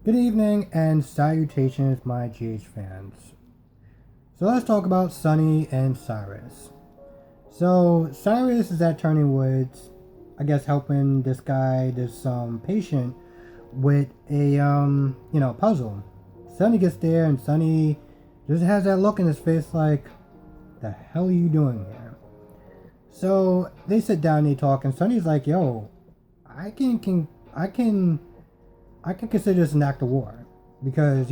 Good evening and salutations, my GH fans. So let's talk about Sunny and Cyrus. So Cyrus is at Turning Woods, I guess helping this guy, this patient, with a puzzle. Sunny gets there and Sunny just has that look in his face like, the hell are you doing here? So they sit down and they talk, and Sunny's like, yo, I can consider this an act of war because,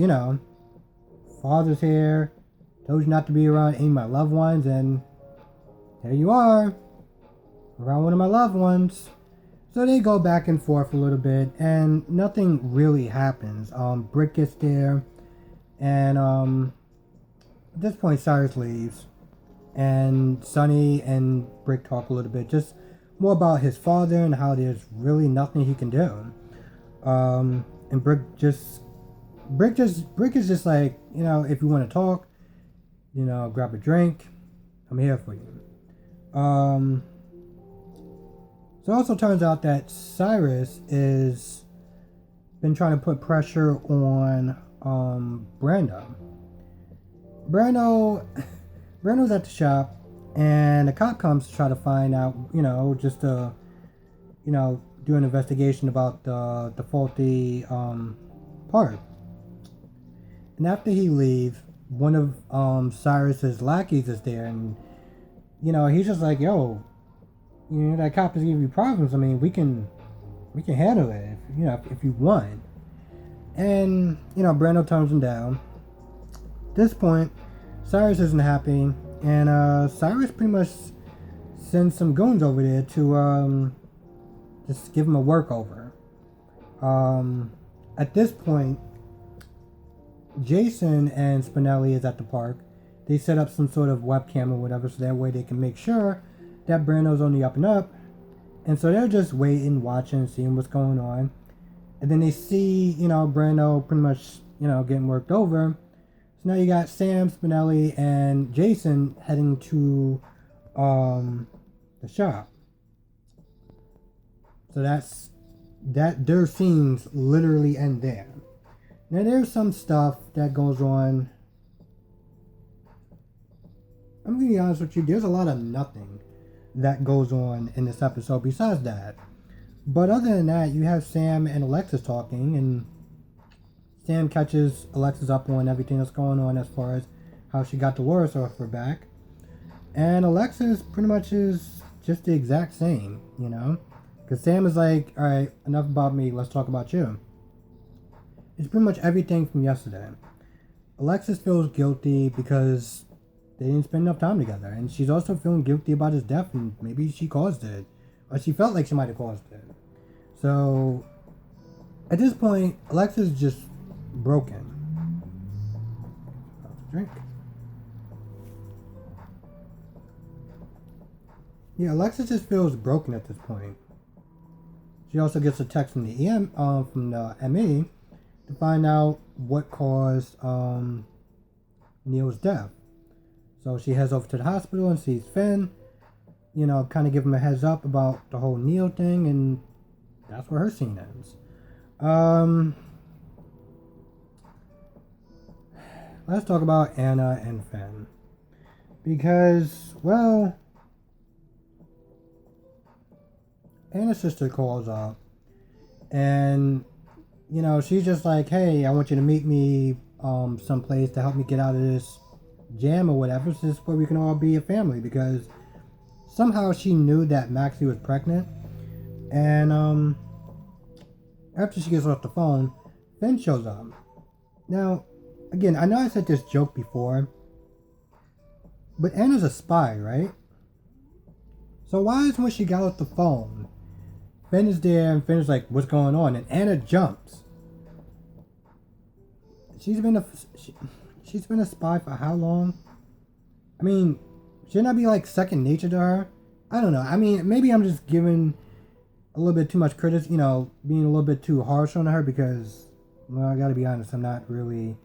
father's here, told you not to be around any of my loved ones, and there you are, around one of my loved ones. So they go back and forth a little bit, and nothing really happens. Brick gets there, and at this point, Cyrus leaves, and Sunny and Brick talk a little bit, just more about his father and how there's really nothing he can do. And Brick is just like, if you want to talk, grab a drink, I'm here for you. So it also turns out that Cyrus is been trying to put pressure on Brando. Brando's at the shop, and a cop comes to try to find out, just to, do an investigation about the faulty part. And after he leaves, one of Cyrus's lackeys is there, and he's just like, yo, that cop is giving you problems. I mean, we can handle it, if you want. And Brando turns him down. At this point, Cyrus isn't happy, and Cyrus pretty much sends some goons over there to just give him a workover. At this point, Jason and Spinelli is at the park. They set up some sort of webcam or whatever, so that way they can make sure that Brando's on the up and up. And so they're just waiting, watching, seeing what's going on. And then they see, Brando pretty much, getting worked over. So now you got Sam, Spinelli, and Jason heading to the shop. So their scenes literally end there. Now there's some stuff that goes on. I'm gonna be honest with you, there's a lot of nothing that goes on in this episode besides that. But other than that, you have Sam and Alexis talking, and Sam catches Alexis up on everything that's going on as far as how she got the words off her back. And Alexis pretty much is just the exact same, Because Sam is like, all right, enough about me, let's talk about you. It's pretty much everything from yesterday. Alexis feels guilty because they didn't spend enough time together. And she's also feeling guilty about his death, and maybe she caused it. Or she felt like she might have caused it. So, at this point, Alexis is just broken. Drink. Yeah, Alexis just feels broken at this point. She also gets a text from the ME to find out what caused Neil's death. So she heads over to the hospital and sees Finn, kind of give him a heads up about the whole Neil thing, and that's where her scene ends. Let's talk about Anna and Finn. Because, well, Anna's sister calls up, and she's just like, hey, I want you to meet me someplace to help me get out of this jam or whatever, so this is where we can all be a family, because somehow she knew that Maxi was pregnant. And after she gets off the phone, Finn shows up. Now, again, I know I said this joke before, but Anna's a spy, right? So why is when she got off the phone, Finn is there, and Finn is like, what's going on? And Anna jumps. She's been a spy for how long? I mean, shouldn't that be like second nature to her? I don't know. I mean, maybe I'm just giving a little bit too much credit, being a little bit too harsh on her because, well, I gotta be honest, I'm not really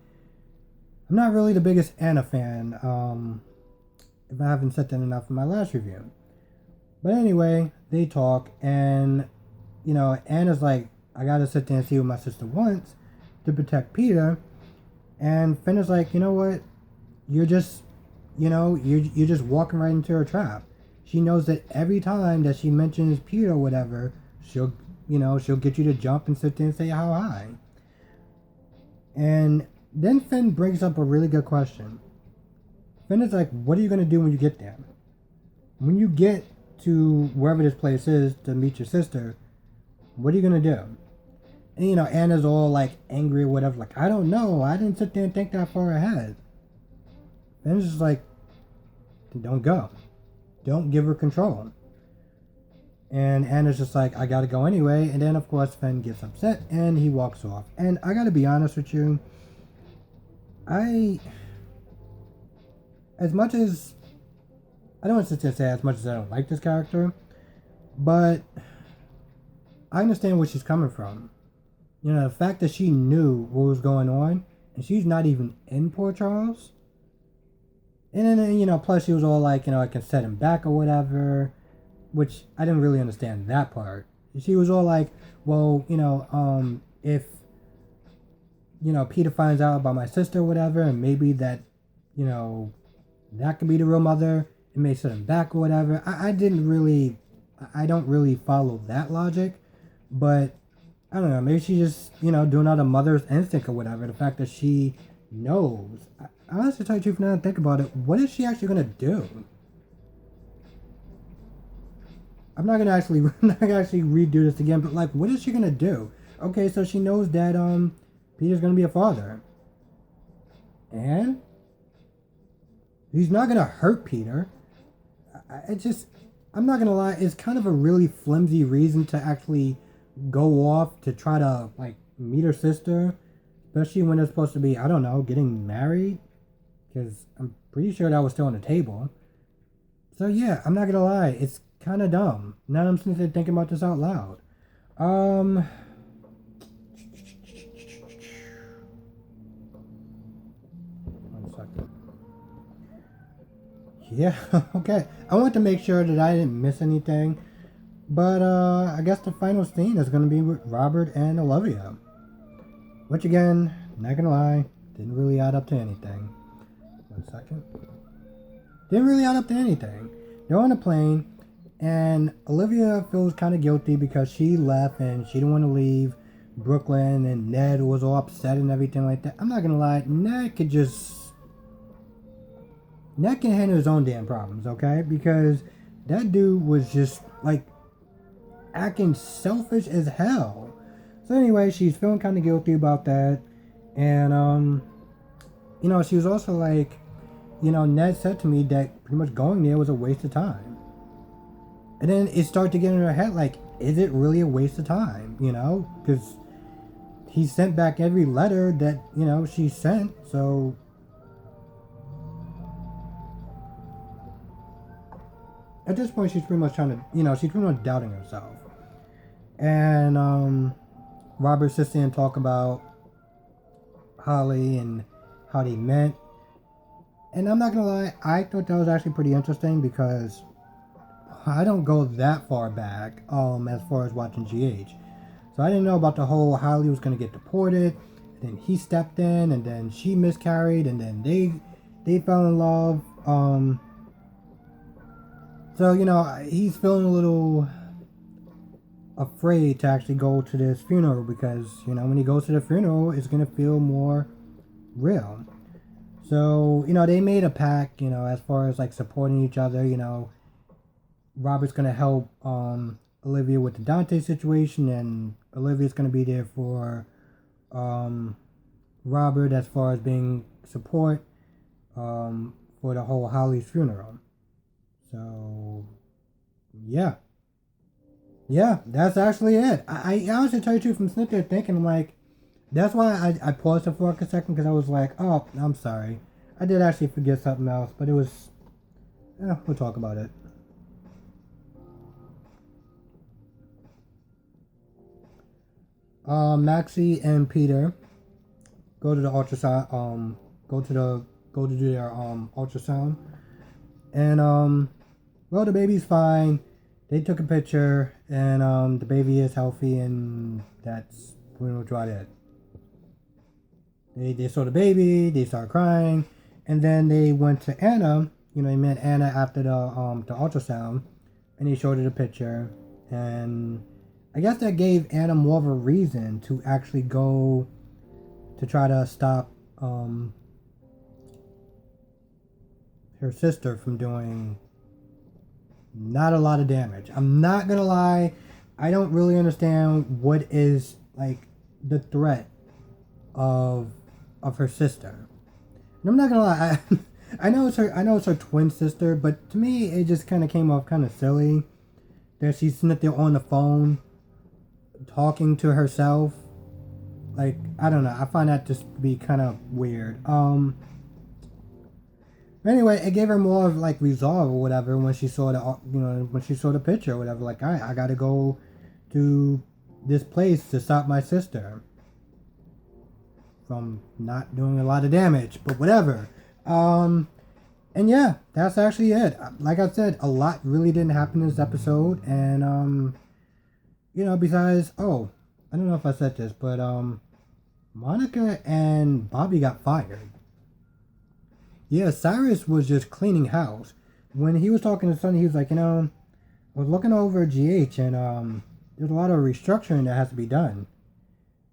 the biggest Anna fan. If I haven't said that enough in my last review. But anyway, they talk, and Anna's like, I gotta sit there and see what my sister wants. to protect Peter. And Finn is like, you know what? You're just, you're just walking right into her trap. She knows that every time that she mentions Peter or whatever, she'll get you to jump and sit there and say how high. And then Finn brings up a really good question. Finn is like, what are you going to do when you get there? When you get to wherever this place is to meet your sister, what are you going to do? And, Anna's all like angry or whatever. Like, I don't know. I didn't sit there and think that far ahead. Finn's just like, don't go. Don't give her control. And Anna's just like, I gotta go anyway. And then, of course, Finn gets upset and he walks off. And I gotta be honest with you, as much as, I don't want to say as much as I don't like this character, but I understand where she's coming from. The fact that she knew what was going on, and she's not even in Port Charles. And then, plus she was all like, I can set him back or whatever, which I didn't really understand that part. She was all like, well, if, Peter finds out about my sister or whatever, and maybe that, that could be the real mother, it may set him back or whatever. I don't really follow that logic, but I don't know, maybe she's just, doing out of mother's instinct or whatever. The fact that she knows. I honestly tell you the truth, now that I think about it, what is she actually going to do? I'm not gonna actually redo this again, but like, what is she gonna do? Okay, so she knows that Peter's gonna be a father, and he's not gonna hurt Peter. I'm not gonna lie, it's kind of a really flimsy reason to actually go off to try to like meet her sister, especially when they're supposed to be, I don't know, getting married, because I'm pretty sure that was still on the table. So yeah, I'm not gonna lie, it's kind of dumb. Now I'm sitting there thinking about this out loud. One second. Yeah, okay. I want to make sure that I didn't miss anything. But I guess the final scene is going to be with Robert and Olivia. Which again, not gonna lie, didn't really add up to anything. 1 second. Didn't really add up to anything. They're on a plane. And Olivia feels kind of guilty because she left and she didn't want to leave Brooklyn, and Ned was all upset and everything like that. I'm not going to lie, Ned can handle his own damn problems, okay? Because that dude was just like acting selfish as hell. So anyway, she's feeling kind of guilty about that. And, she was also like, Ned said to me that pretty much going there was a waste of time. And then it started to get in her head, like, is it really a waste of time, Because he sent back every letter that, she sent, so... At this point, she's pretty much trying to, she's pretty much doubting herself. And, Robert sits there and talk about Holly and how they met. And I'm not gonna lie, I thought that was actually pretty interesting because I don't go that far back as far as watching GH. So I didn't know about the whole Holly was going to get deported. Then he stepped in, and then she miscarried, and then they fell in love. So, he's feeling a little afraid to actually go to this funeral because, when he goes to the funeral, it's going to feel more real. So, they made a pact, as far as like supporting each other, Robert's going to help Olivia with the Dante situation, and Olivia's going to be there for Robert as far as being support for the whole Holly's funeral. So, yeah. Yeah, that's actually it. I honestly tell you the truth, from sitting there thinking, I'm like, that's why I paused it for a second, because I was like, oh, I'm sorry. I did actually forget something else, but it was, we'll talk about it. Maxi and Peter go to the ultrasound, go to do their ultrasound, and well, the baby's fine. They took a picture, and the baby is healthy, and that's pretty much about it. They saw the baby, they started crying, and then they went to Anna. They met Anna after the ultrasound, and they showed her the picture, and I guess that gave Anna more of a reason to actually go to try to stop her sister from doing not a lot of damage. I'm not gonna lie, I don't really understand what is like the threat of her sister. And I'm not gonna lie, I know it's her twin sister, but to me it just kind of came off kind of silly that she's sitting there on the phone talking to herself. Like, I don't know, I find that just to be kind of weird. Anyway, it gave her more of like resolve or whatever when she saw the picture or whatever. Like, I gotta go to this place to stop my sister from not doing a lot of damage, but whatever. And yeah, that's actually it. Like I said, a lot really didn't happen in this episode, and besides, I don't know if I said this, but Monica and Bobby got fired. Yeah, Cyrus was just cleaning house. When he was talking to Sonny, he was like, I was looking over GH, and there's a lot of restructuring that has to be done.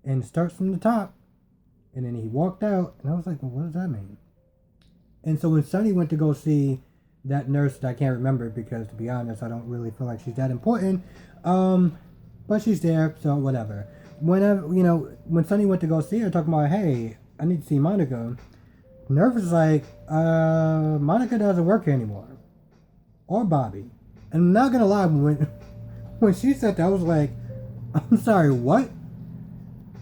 And it starts from the top. And then he walked out, and I was like, well, what does that mean? And so when Sonny went to go see that nurse that I can't remember, because to be honest, I don't really feel like she's that important. But she's there, so whatever. Whenever, when Sonny went to go see her, talking about, hey, I need to see Monica, nurse was like, Monica doesn't work here anymore. Or Bobby. And I'm not gonna lie, when she said that, I was like, I'm sorry, what?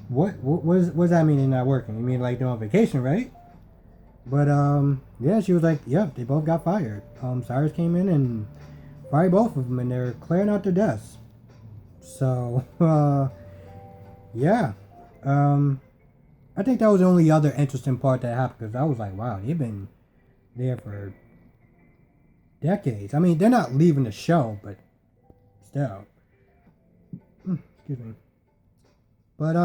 What does that mean you're not working? You mean like they're on vacation, right? But yeah, she was like, yep, they both got fired. Cyrus came in and fired both of them, and they're clearing out their desks. So yeah, I think that was the only other interesting part that happened, because I was like, wow, they've been there for decades. I mean, they're not leaving the show, but still. Excuse me. But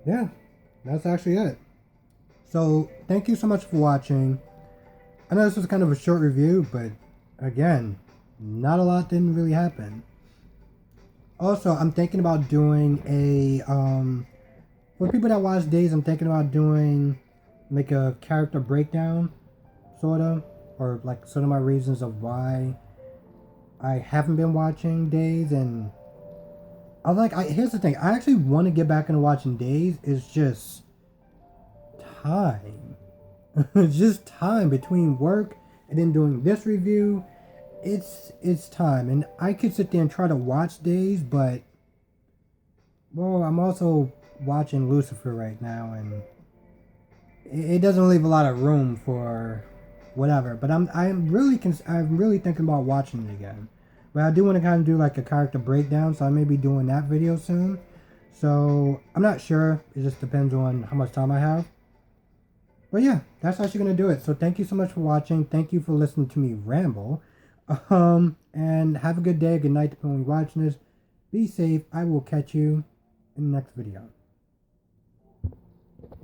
yeah, that's actually it. So thank you so much for watching. I know this was kind of a short review, but again, not a lot didn't really happen. Also, I'm thinking about doing a for people that watch Days, I'm thinking about doing like a character breakdown, sort of, or like some of my reasons of why I haven't been watching Days. And here's the thing, I actually want to get back into watching Days. It's just time. It's just time between work and then doing this review. It's time, and I could sit there and try to watch Days, but well, I'm also watching Lucifer right now, and it doesn't leave a lot of room for whatever. But I'm really thinking about watching it again. But I do want to kind of do like a character breakdown, so I may be doing that video soon. So I'm not sure. It just depends on how much time I have. But yeah, that's actually going to do it. So thank you so much for watching. Thank you for listening to me ramble. And have a good day, good night, depending on when you're watching this. Be safe. I will catch you in the next video.